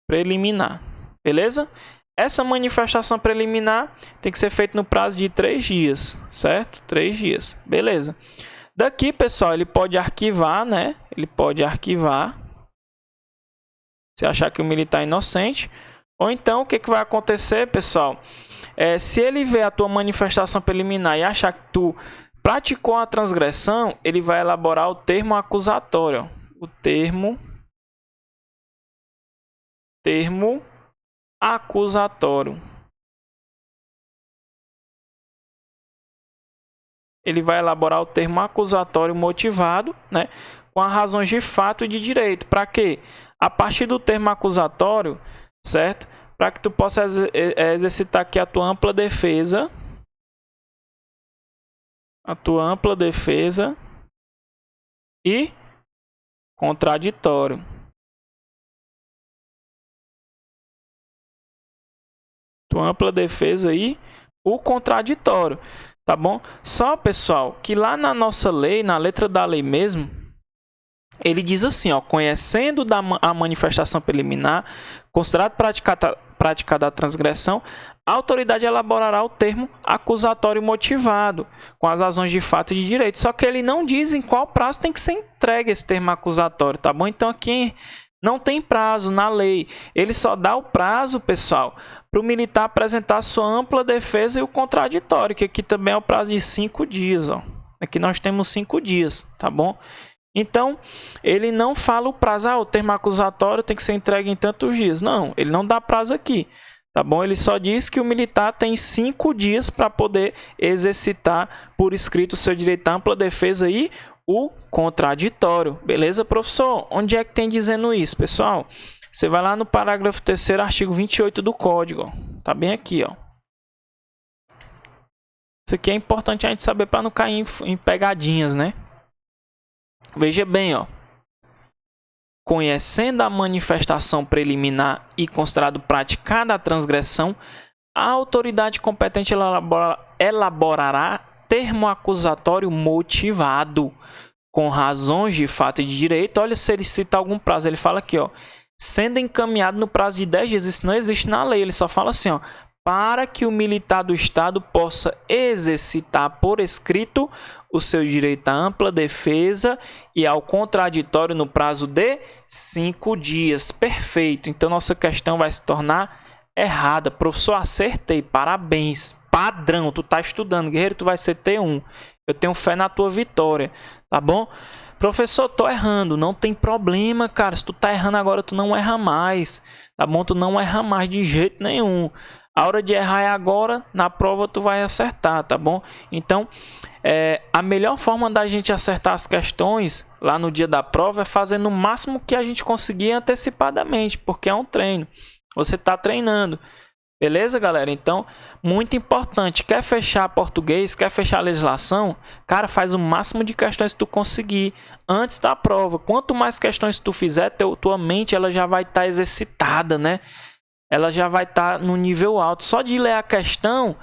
Speaker 1: preliminar. Beleza? Essa manifestação preliminar tem que ser feita no prazo de 3 dias, certo? 3 dias. Beleza. Daqui, pessoal, ele pode arquivar, né? Ele pode arquivar. Se achar que o militar é inocente. Ou então, o que vai acontecer, pessoal? Se ele ver a tua manifestação preliminar e achar que tu praticou a transgressão, ele vai elaborar o termo acusatório. O termo acusatório. Ele vai elaborar o termo acusatório motivado, né, com as razões de fato e de direito. Para quê? A partir do termo acusatório, certo? Para que tu possa exercitar aqui a tua ampla defesa. A tua ampla defesa e contraditório. Tua ampla defesa e o contraditório, tá bom? Só, pessoal, que lá na nossa lei, na letra da lei mesmo, ele diz assim, ó, conhecendo a manifestação preliminar, considerado praticada a transgressão, a autoridade elaborará o termo acusatório motivado, com as razões de fato e de direito. Só que ele não diz em qual prazo tem que ser entregue esse termo acusatório, tá bom? Então aqui não tem prazo na lei. Ele só dá o prazo, pessoal, para o militar apresentar sua ampla defesa e o contraditório, que aqui também é o prazo de 5 dias, ó. Aqui nós temos 5 dias, tá bom? Então, ele não fala o prazo, o termo acusatório tem que ser entregue em tantos dias. Não, ele não dá prazo aqui, tá bom? Ele só diz que o militar tem 5 dias para poder exercitar por escrito o seu direito à ampla defesa e o contraditório. Beleza, professor? Onde é que tem dizendo isso, pessoal? Você vai lá no parágrafo 3º, artigo 28 do Código. Ó. Tá bem aqui, ó. Isso aqui é importante a gente saber para não cair em pegadinhas, né? Veja bem, ó. Conhecendo a manifestação preliminar e considerado praticada a transgressão, a autoridade competente elaborará termo acusatório motivado, com razões de fato e de direito. Olha, se ele cita algum prazo, ele fala aqui, ó, sendo encaminhado no prazo de 10 dias. Isso não existe na lei, ele só fala assim, ó, para que o militar do Estado possa exercitar por escrito o seu direito à ampla defesa e ao contraditório no prazo de 5 dias. Perfeito. Então, nossa questão vai se tornar errada. Professor, acertei. Parabéns. Padrão. Tu tá estudando, guerreiro, tu vai ser T1. Eu tenho fé na tua vitória. Tá bom? Professor, tô errando. Não tem problema, cara. Se tu tá errando agora, tu não erra mais. Tá bom? Tu não erra mais de jeito nenhum. A hora de errar é agora, na prova tu vai acertar, tá bom? Então, a melhor forma da gente acertar as questões lá no dia da prova é fazendo o máximo que a gente conseguir antecipadamente, porque é um treino. Você está treinando. Beleza, galera? Então, muito importante. Quer fechar português? Quer fechar a legislação? Cara, faz o máximo de questões que tu conseguir antes da prova. Quanto mais questões tu fizer, tua mente ela já vai estar exercitada, né? Ela já vai estar no nível alto. Só de ler a questão,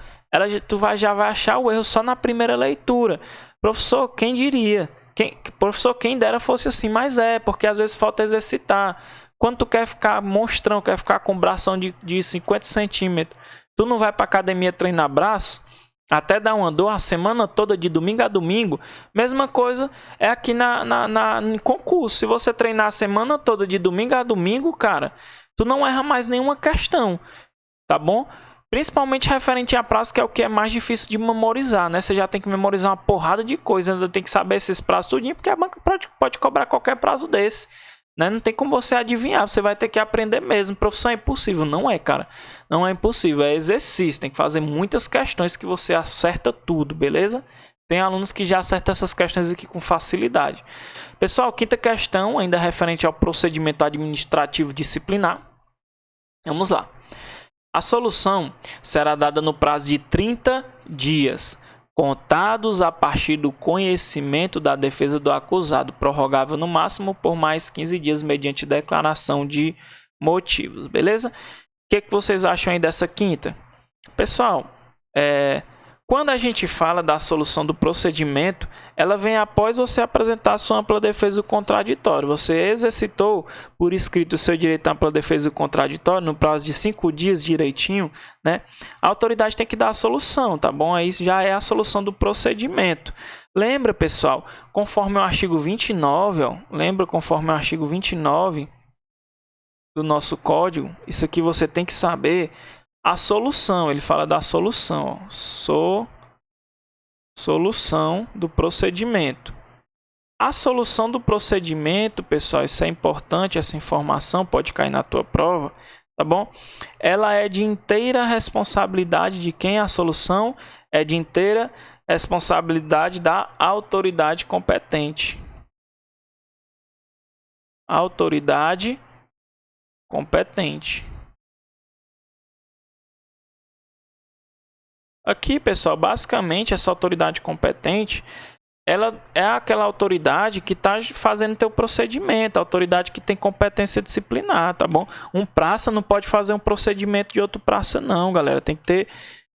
Speaker 1: já vai achar o erro só na primeira leitura. Professor, quem diria? Professor, quem dera fosse assim, mas porque às vezes falta exercitar. Quando tu quer ficar monstrão, quer ficar com bração de 50 centímetros, tu não vai para academia treinar braço, até dar uma dor a semana toda, de domingo a domingo. Mesma coisa é aqui em concurso. Se você treinar a semana toda, de domingo a domingo, cara, tu não erra mais nenhuma questão, tá bom? Principalmente referente a prazo, que é o que é mais difícil de memorizar, né? Você já tem que memorizar uma porrada de coisa, ainda tem que saber esses prazos tudinho, porque a banca pode cobrar qualquer prazo desse, né? Não tem como você adivinhar, você vai ter que aprender mesmo. Profissão é impossível. Não é, cara. Não é impossível, é exercício. Tem que fazer muitas questões que você acerta tudo, beleza? Tem alunos que já acertam essas questões aqui com facilidade. Pessoal, quinta questão, ainda referente ao procedimento administrativo disciplinar. Vamos lá. A solução será dada no prazo de 30 dias, contados a partir do conhecimento da defesa do acusado, prorrogável no máximo por mais 15 dias mediante declaração de motivos, beleza? O que vocês acham aí dessa quinta? Pessoal, quando a gente fala da solução do procedimento, ela vem após você apresentar a sua ampla defesa do contraditório. Você exercitou por escrito o seu direito à ampla defesa do contraditório no prazo de 5 dias direitinho, né? A autoridade tem que dar a solução, tá bom? Aí já é a solução do procedimento. Lembra, pessoal, conforme o artigo 29, conforme o artigo 29 do nosso código, isso aqui você tem que saber. A solução, ele fala da solução, solução do procedimento. A solução do procedimento, pessoal, isso é importante, essa informação pode cair na tua prova, tá bom? Ela é de inteira responsabilidade de quem? A solução é de inteira responsabilidade da autoridade competente. Autoridade competente. Aqui, pessoal, basicamente essa autoridade competente, ela é aquela autoridade que está fazendo teu procedimento, a autoridade que tem competência disciplinar, tá bom? Um praça não pode fazer um procedimento de outro praça não, galera. Tem que ter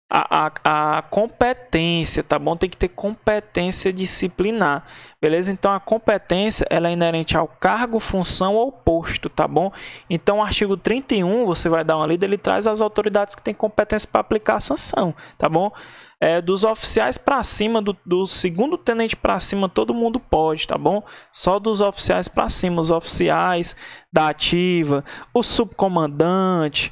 Speaker 1: a competência, tá bom? Tem que ter competência disciplinar, beleza? Então a competência ela é inerente ao cargo, função ou posto, tá bom? Então o artigo 31, você vai dar uma lida, ele traz as autoridades que têm competência para aplicar a sanção, tá bom? Dos oficiais para cima, do segundo tenente para cima, todo mundo pode, tá bom? Só dos oficiais para cima, os oficiais da ativa, o subcomandante,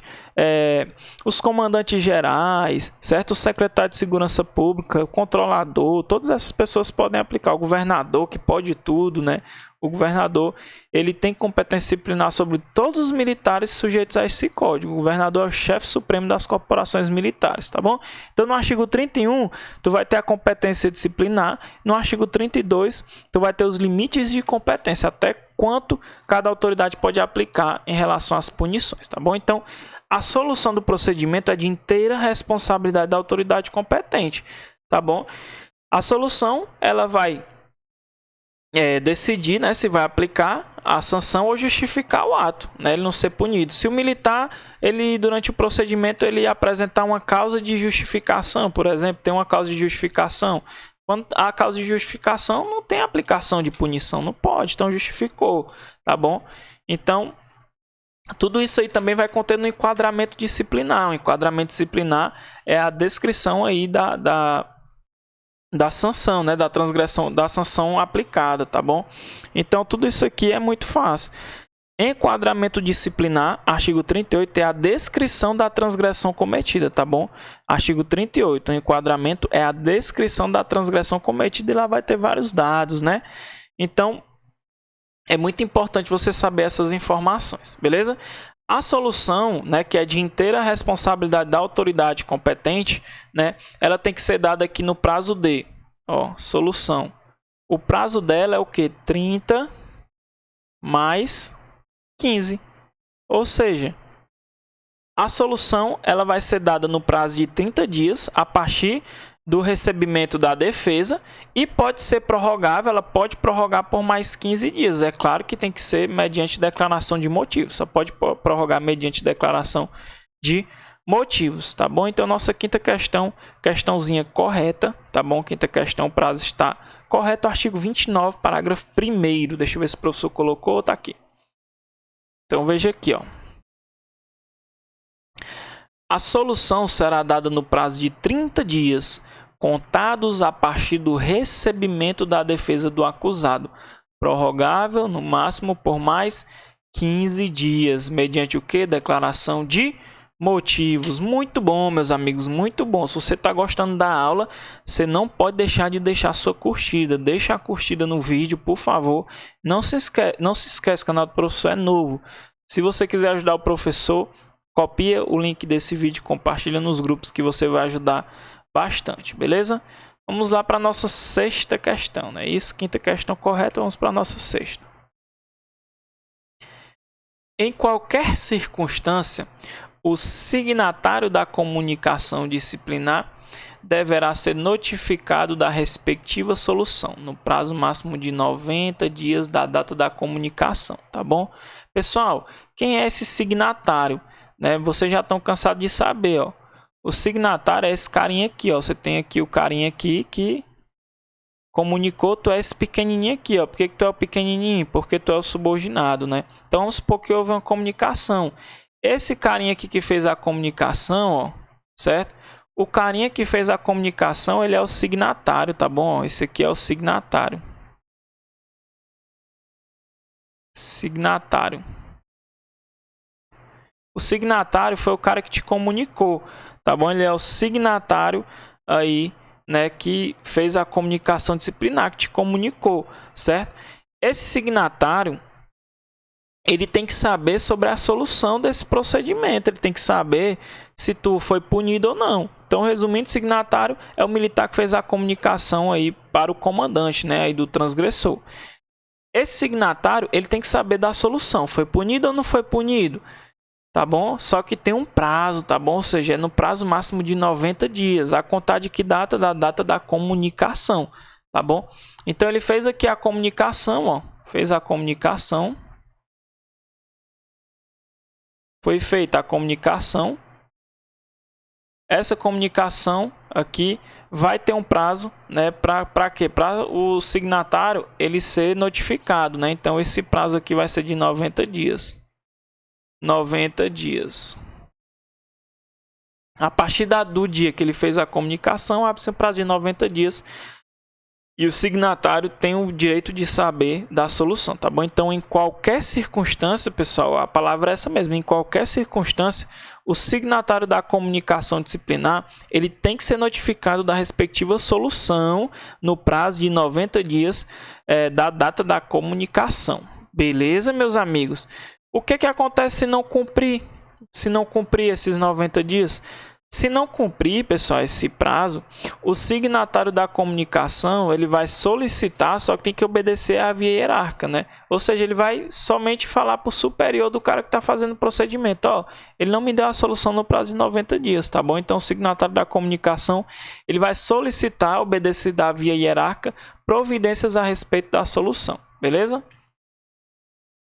Speaker 1: os comandantes gerais, certo? O secretário de segurança pública, o controlador, todas essas pessoas podem aplicar. O governador, que pode tudo, né? O governador, ele tem competência disciplinar sobre todos os militares sujeitos a esse código. O governador é o chefe supremo das corporações militares, tá bom? Então, no artigo 31, tu vai ter a competência disciplinar. No artigo 32, tu vai ter os limites de competência, até quanto cada autoridade pode aplicar em relação às punições, tá bom? Então, a solução do procedimento é de inteira responsabilidade da autoridade competente, tá bom? A solução, ela vai decidir, né, se vai aplicar a sanção ou justificar o ato, né, ele não ser punido. Se o militar, ele durante o procedimento, ele apresentar uma causa de justificação, por exemplo, tem uma causa de justificação. Quando a causa de justificação não tem aplicação de punição, não pode, então justificou, tá bom? Então, tudo isso aí também vai conter no enquadramento disciplinar. O enquadramento disciplinar é a descrição aí da sanção, né, da transgressão, da sanção aplicada, tá bom? Então, tudo isso aqui é muito fácil. Enquadramento disciplinar, artigo 38, é a descrição da transgressão cometida, tá bom? Artigo 38, o enquadramento é a descrição da transgressão cometida e lá vai ter vários dados, né? Então, é muito importante você saber essas informações, beleza? A solução, né, que é de inteira responsabilidade da autoridade competente, né, ela tem que ser dada aqui no prazo de, solução. O prazo dela é o que? 30 mais 15. Ou seja, A solução ela vai ser dada no prazo de 30 dias a partir do recebimento da defesa e pode ser prorrogável, ela pode prorrogar por mais 15 dias. É claro que tem que ser mediante declaração de motivos, só pode prorrogar mediante declaração de motivos, tá bom? Então, nossa quinta questão, questãozinha correta, tá bom? Quinta questão, o prazo está correto, artigo 29, parágrafo 1º. Deixa eu ver se o professor colocou, tá aqui. Então, veja aqui, ó. A solução será dada no prazo de 30 dias, contados a partir do recebimento da defesa do acusado, prorrogável no máximo por mais 15 dias, mediante o que? Declaração de motivos. Muito bom, meus amigos, muito bom. Se você está gostando da aula, você não pode deixar de deixar sua curtida. Deixa a curtida no vídeo, por favor. Não se esquece, o canal do professor é novo. Se você quiser ajudar o professor, copia o link desse vídeo, compartilha nos grupos que você vai ajudar bastante, beleza? Vamos lá para a nossa sexta questão, não é isso? Quinta questão correta, vamos para a nossa sexta. Em qualquer circunstância, o signatário da comunicação disciplinar deverá ser notificado da respectiva solução, no prazo máximo de 90 dias da data da comunicação, tá bom? Pessoal, quem é esse signatário? Né? Vocês já estão cansados de saber, ó. O signatário é esse carinha aqui, ó. Você tem aqui o carinha aqui que comunicou, tu é esse pequenininho aqui, ó. Por que tu é o pequenininho? Porque tu é o subordinado, né? Então vamos supor que houve uma comunicação. Esse carinha aqui que fez a comunicação, ó, certo? O carinha que fez a comunicação, ele é o signatário, tá bom? Esse aqui é o signatário. Signatário. O signatário foi o cara que te comunicou, tá bom? Ele é o signatário aí, né, que fez a comunicação disciplinar, que te comunicou, certo? Esse signatário, ele tem que saber sobre a solução desse procedimento, ele tem que saber se tu foi punido ou não. Então, resumindo, o signatário é o militar que fez a comunicação aí para o comandante, né, aí do transgressor. Esse signatário, ele tem que saber da solução, foi punido ou não foi punido? Tá bom? Só que tem um prazo, tá bom? Ou seja, é no prazo máximo de 90 dias. A contar de que data? Da data da comunicação, tá bom? Então, ele fez aqui a comunicação, ó. Fez a comunicação. Foi feita a comunicação. Essa comunicação aqui vai ter um prazo, né? Para quê? Para o signatário ele ser notificado, né? Então, esse prazo aqui vai ser de 90 dias. 90 dias. A partir do dia que ele fez a comunicação, abre-se um prazo de 90 dias e o signatário tem o direito de saber da solução, tá bom? Então, em qualquer circunstância, pessoal, a palavra é essa mesmo, em qualquer circunstância, o signatário da comunicação disciplinar, ele tem que ser notificado da respectiva solução no prazo de 90 dias da data da comunicação. Beleza, meus amigos? O que acontece se não cumprir? Se não cumprir esses 90 dias? Se não cumprir, pessoal, esse prazo, o signatário da comunicação, ele vai solicitar, só que tem que obedecer à via hierárquica, né? Ou seja, ele vai somente falar para o superior do cara que está fazendo o procedimento. Ó, ele não me deu a solução no prazo de 90 dias, tá bom? Então, o signatário da comunicação, ele vai solicitar, obedecer da via hierárquica, providências a respeito da solução, beleza?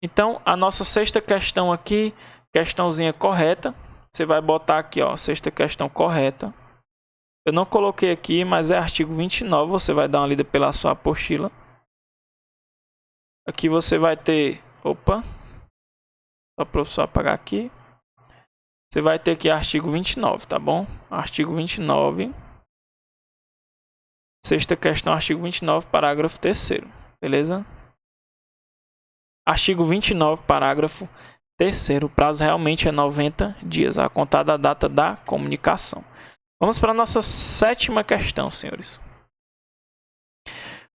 Speaker 1: Então, a nossa sexta questão aqui, questãozinha correta. Você vai botar aqui, ó, sexta questão correta. Eu não coloquei aqui, mas é artigo 29. Você vai dar uma lida pela sua apostila. Aqui você vai ter... Opa! Só para o professor apagar aqui. Você vai ter aqui artigo 29, tá bom? Artigo 29. Sexta questão, artigo 29, parágrafo 3º. Beleza? Artigo 29, parágrafo 3º. O prazo realmente é 90 dias, a contar da data da comunicação. Vamos para a nossa sétima questão, senhores.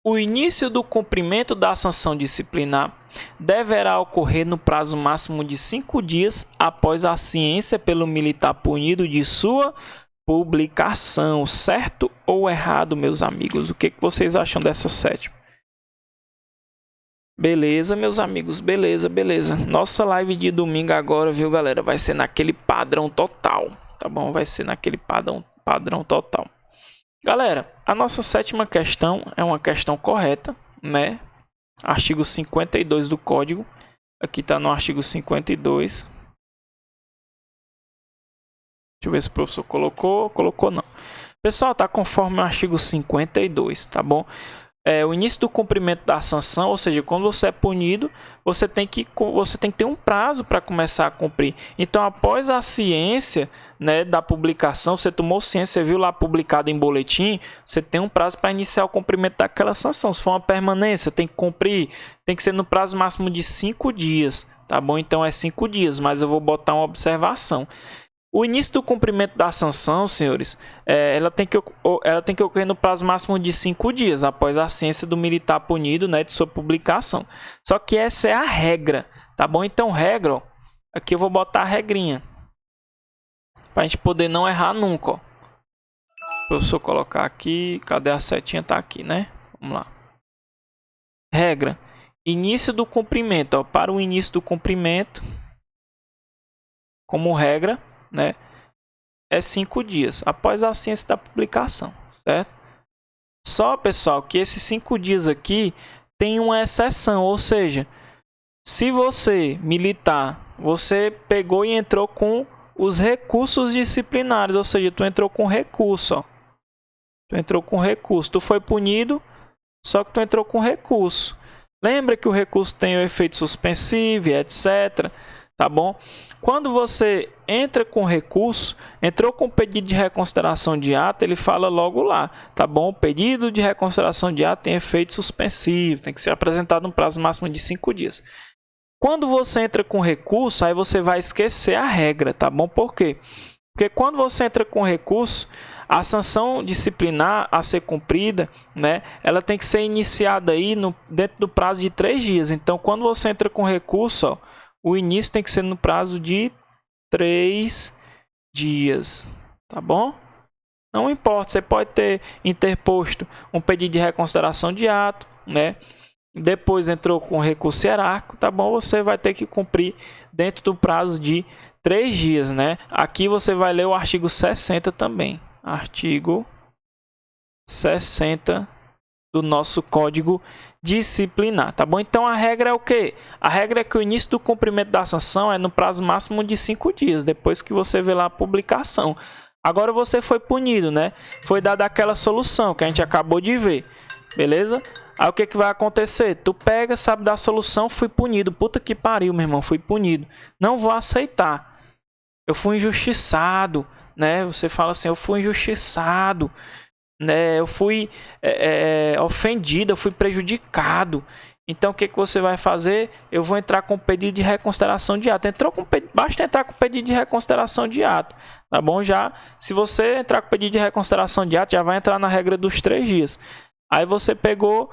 Speaker 1: O início do cumprimento da sanção disciplinar deverá ocorrer no prazo máximo de 5 dias após a ciência pelo militar punido de sua publicação. Certo ou errado, meus amigos? O que vocês acham dessa sétima? Beleza, meus amigos, beleza. Nossa live de domingo agora, viu, galera? Vai ser naquele padrão total, tá bom? Vai ser naquele padrão total. Galera, a nossa sétima questão é uma questão correta, né? Artigo 52 do código. Aqui tá no artigo 52. Deixa eu ver se o professor colocou não. Pessoal, tá conforme o artigo 52, tá bom? O início do cumprimento da sanção, ou seja, quando você é punido, você tem que ter um prazo para começar a cumprir. Então, após a ciência, né, da publicação, você tomou ciência, viu lá publicado em boletim, você tem um prazo para iniciar o cumprimento daquela sanção. Se for uma permanência, tem que cumprir, tem que ser no prazo máximo de 5 dias, tá bom? Então, é 5 dias, mas eu vou botar uma observação. O início do cumprimento da sanção, senhores, ela tem que ocorrer no prazo máximo de 5 dias após a ciência do militar punido, né, de sua publicação. Só que essa é a regra, tá bom? Então, regra, ó, aqui eu vou botar a regrinha, para a gente poder não errar nunca, ó. Professor colocar aqui, cadê a setinha? Tá aqui, né? Vamos lá. Regra, início do cumprimento, ó, para o início do cumprimento, como regra, né, é 5 dias após a ciência da publicação, certo? Só, pessoal, que esses 5 dias aqui tem uma exceção, ou seja, se você militar, você pegou e entrou com os recursos disciplinares, ou seja, tu entrou com recurso, ó. Tu entrou com recurso, tu foi punido, só que tu entrou com recurso. Lembra que o recurso tem o efeito suspensivo, etc. Tá bom? Quando você entra com recurso, entrou com pedido de reconsideração de ato, ele fala logo lá, tá bom? O pedido de reconsideração de ato tem efeito suspensivo, tem que ser apresentado no prazo máximo de 5 dias. Quando você entra com recurso, aí você vai esquecer a regra, tá bom? Por quê? Porque quando você entra com recurso, a sanção disciplinar a ser cumprida, né, ela tem que ser iniciada aí dentro do prazo de 3 dias. Então, quando você entra com recurso, ó, o início tem que ser no prazo de 3 dias, tá bom? Não importa, você pode ter interposto um pedido de reconsideração de ato, né? Depois entrou com recurso hierárquico, tá bom? Você vai ter que cumprir dentro do prazo de 3 dias, né? Aqui você vai ler o artigo 60 também. Artigo 60 do nosso código disciplinar, tá bom? Então a regra é o quê? A regra é que o início do cumprimento da sanção é no prazo máximo de 5 dias, depois que você vê lá a publicação. Agora você foi punido, né? Foi dada aquela solução que a gente acabou de ver, beleza? Aí o que vai acontecer? Tu pega, sabe da solução, fui punido. Puta que pariu, meu irmão, fui punido. Não vou aceitar. Eu fui injustiçado, né? Você fala assim, eu fui injustiçado, né? Eu fui ofendido, eu fui prejudicado. Então o que você vai fazer? Eu vou entrar com pedido de reconsideração de ato. Basta entrar com pedido de reconsideração de ato, tá bom? Já, se você entrar com pedido de reconsideração de ato, já vai entrar na regra dos 3 dias. Aí você pegou,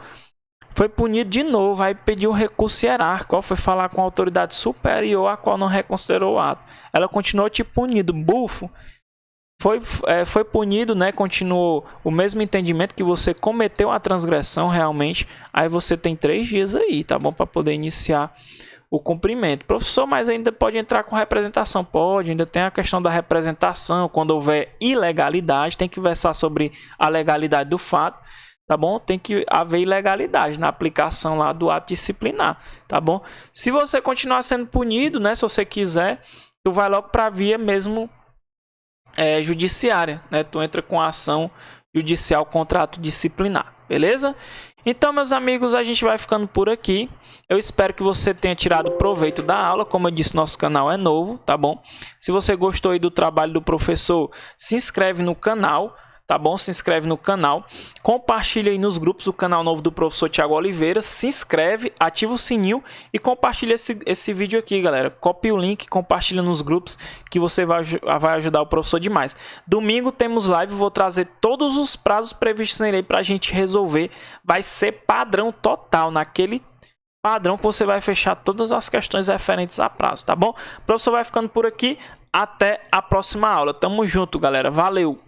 Speaker 1: foi punido de novo, aí pediu um recurso hierárquico, foi falar com a autoridade superior a qual não reconsiderou o ato. Ela continuou te punindo, bufo. Foi punido, né? Continuou o mesmo entendimento que você cometeu a transgressão realmente. Aí você tem 3 dias aí, tá bom? Para poder iniciar o cumprimento. Professor, mas ainda pode entrar com representação? Pode, ainda tem a questão da representação. Quando houver ilegalidade, tem que versar sobre a legalidade do fato, tá bom? Tem que haver ilegalidade na aplicação lá do ato disciplinar, tá bom? Se você continuar sendo punido, né? Se você quiser, tu vai logo para a via mesmo judiciária, né? Tu entra com a ação judicial contra ato disciplinar, beleza? Então, meus amigos, a gente vai ficando por aqui. Eu espero que você tenha tirado proveito da aula. Como eu disse, nosso canal é novo, tá bom? Se você gostou aí do trabalho do professor, se inscreve no canal, tá bom? Se inscreve no canal, compartilha aí nos grupos o canal novo do professor Thiago Oliveira, se inscreve, ativa o sininho e compartilha esse vídeo aqui, galera. Copia o link, compartilha nos grupos que você vai ajudar o professor demais. Domingo temos live, vou trazer todos os prazos previstos em lei para a gente resolver. Vai ser padrão total, naquele padrão que você vai fechar todas as questões referentes a prazo, tá bom? O professor vai ficando por aqui, até a próxima aula. Tamo junto, galera. Valeu!